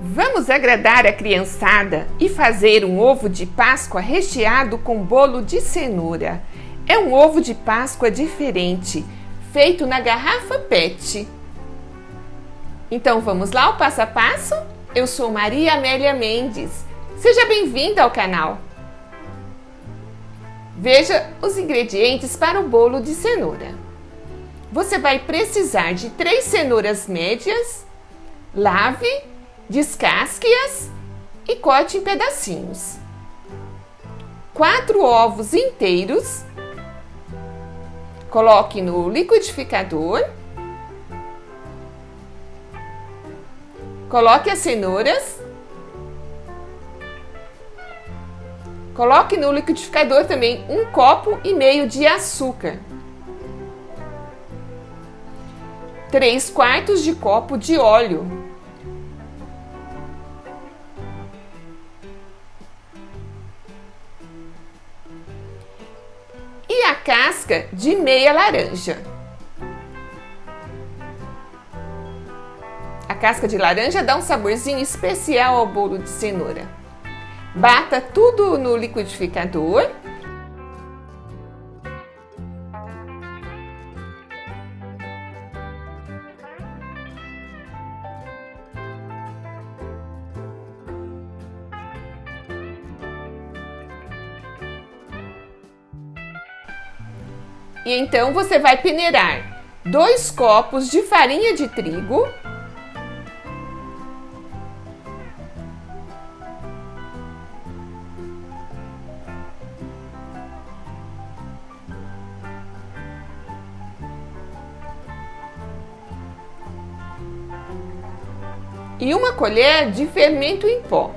Vamos agradar a criançada e fazer um ovo de Páscoa recheado com bolo de cenoura. É um ovo de Páscoa diferente, feito na garrafa PET. Então vamos lá ao passo a passo? Eu sou Maria Amélia Mendes. Seja bem-vinda ao canal. Veja os ingredientes para o bolo de cenoura. Você vai precisar de 3 cenouras médias, lave, descasque-as e corte em pedacinhos. 4 ovos inteiros, coloque no liquidificador, coloque as cenouras, coloque no liquidificador também 1,5 copo de açúcar, 3/4 de copo de óleo, e a casca de meia laranja. A casca de laranja dá um saborzinho especial ao bolo de cenoura. Bata tudo no liquidificador. E então você vai peneirar 2 copos de farinha de trigo, e 1 colher de fermento em pó.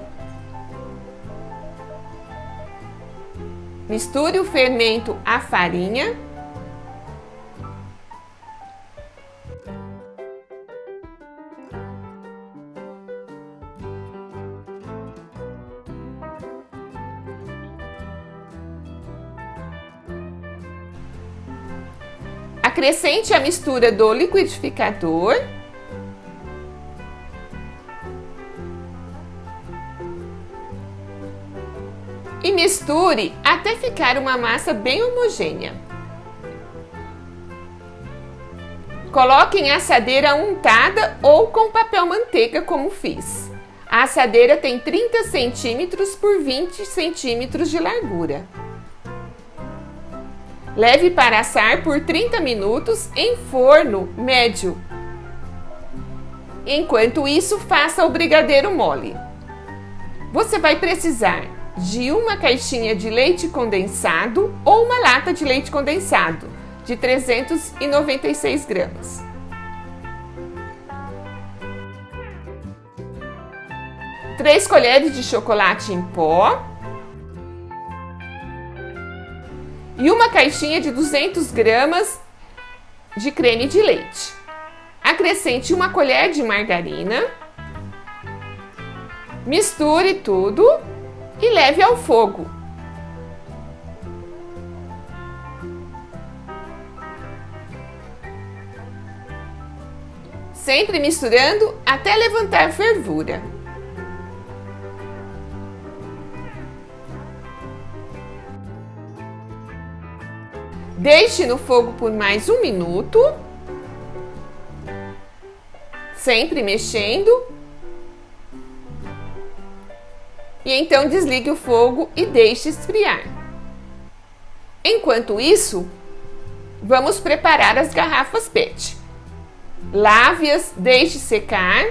Misture o fermento à farinha. Acrescente a mistura do liquidificador e misture até ficar uma massa bem homogênea. Coloque em assadeira untada ou com papel manteiga, como fiz. A assadeira tem 30 centímetros por 20 centímetros de largura. Leve para assar por 30 minutos em forno médio. Enquanto isso, faça o brigadeiro mole. Você vai precisar de 1 caixinha de leite condensado ou uma lata de leite condensado de 396 gramas. Três colheres de chocolate em pó. E 1 caixinha de 200 gramas de creme de leite. Acrescente 1 colher de margarina. Misture tudo e leve ao fogo. Sempre misturando até levantar fervura. Deixe no fogo por mais 1 minuto, sempre mexendo. E então desligue o fogo e deixe esfriar. Enquanto isso, vamos preparar as garrafas PET. Lave-as, deixe secar.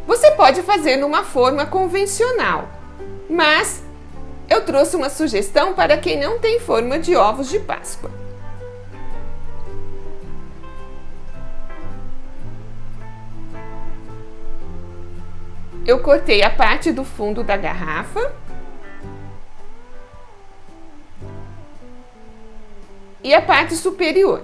Você pode fazer numa forma convencional, mas eu trouxe uma sugestão para quem não tem forma de ovos de Páscoa. Eu cortei a parte do fundo da garrafa e a parte superior.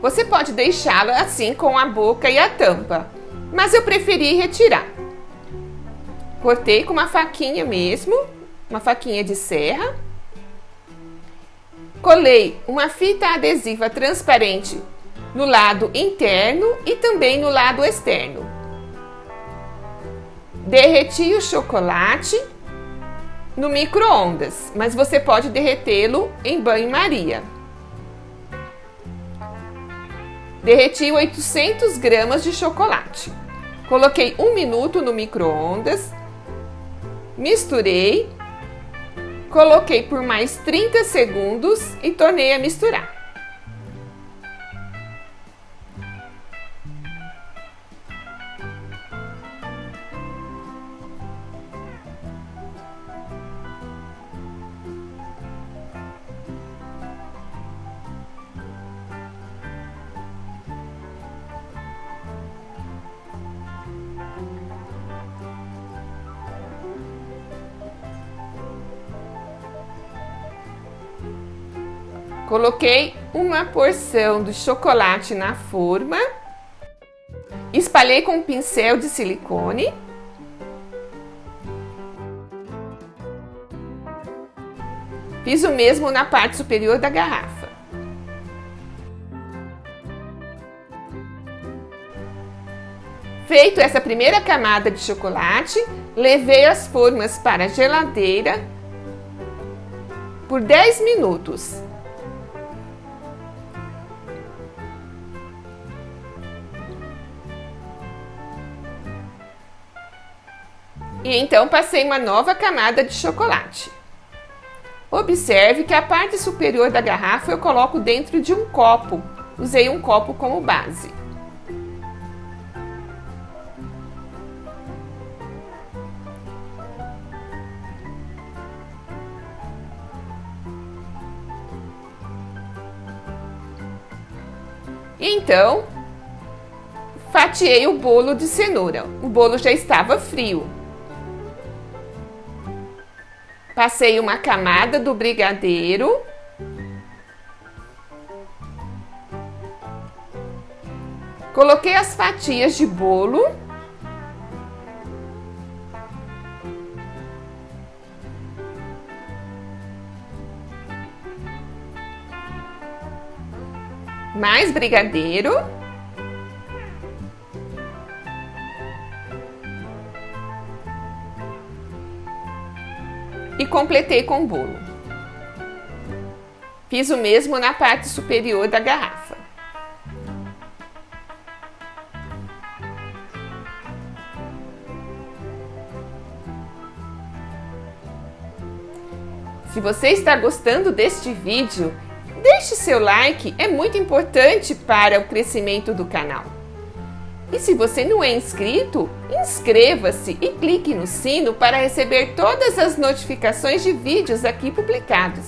Você pode deixá-lo assim com a boca e a tampa, mas eu preferi retirar. Cortei com uma faquinha mesmo, uma faquinha de serra. Colei uma fita adesiva transparente no lado interno e também no lado externo. Derreti o chocolate no micro-ondas, mas você pode derretê-lo em banho-maria. Derreti 800 gramas de chocolate. Coloquei 1 minuto no micro-ondas, misturei, coloquei por mais 30 segundos e tornei a misturar. Coloquei uma porção de chocolate na forma, espalhei com um pincel de silicone. Fiz o mesmo na parte superior da garrafa. Feito essa primeira camada de chocolate, levei as formas para a geladeira por 10 minutos. E então passei uma nova camada de chocolate. Observe que a parte superior da garrafa eu coloco dentro de um copo. Usei um copo como base. E então, fatiei o bolo de cenoura. O bolo já estava frio. Passei uma camada do brigadeiro. Coloquei as fatias de bolo. Mais brigadeiro. E completei com o bolo. Fiz o mesmo na parte superior da garrafa. Se você está gostando deste vídeo, deixe seu like, é muito importante para o crescimento do canal. E se você não é inscrito, inscreva-se e clique no sino para receber todas as notificações de vídeos aqui publicados.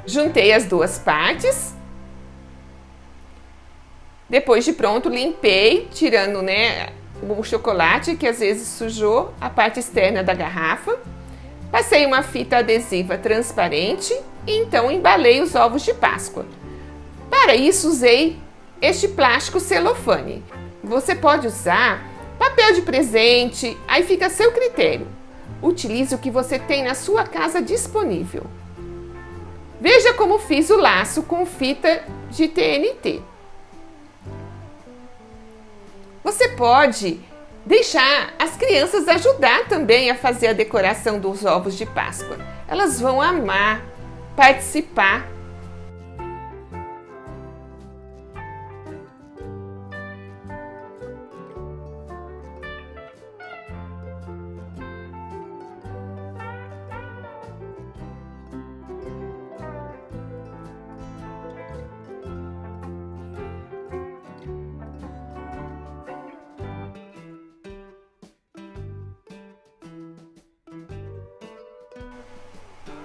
Juntei as duas partes. Depois de pronto, limpei, tirando, o chocolate que às vezes sujou a parte externa da garrafa. Passei uma fita adesiva transparente e então embalei os ovos de Páscoa. Para isso usei este plástico celofane. Você pode usar papel de presente, aí fica a seu critério. Utilize o que você tem na sua casa disponível. Veja como fiz o laço com fita de TNT. Você pode deixar as crianças ajudar também a fazer a decoração dos ovos de Páscoa. Elas vão amar participar.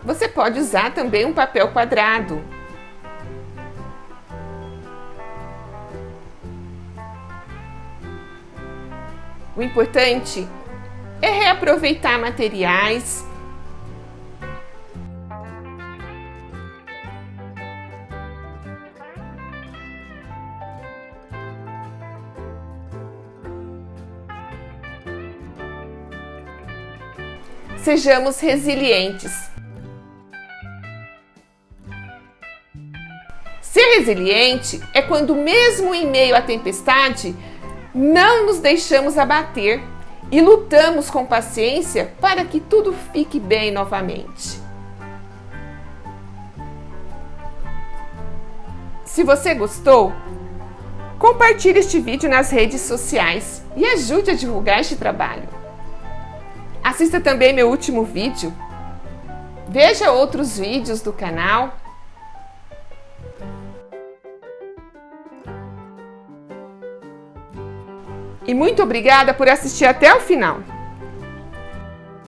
Você pode usar também um papel quadrado. O importante é reaproveitar materiais. Sejamos resilientes. Ser resiliente é quando, mesmo em meio à tempestade, não nos deixamos abater e lutamos com paciência para que tudo fique bem novamente. Se você gostou, compartilhe este vídeo nas redes sociais e ajude a divulgar este trabalho. Assista também meu último vídeo. Veja outros vídeos do canal. E muito obrigada por assistir até o final.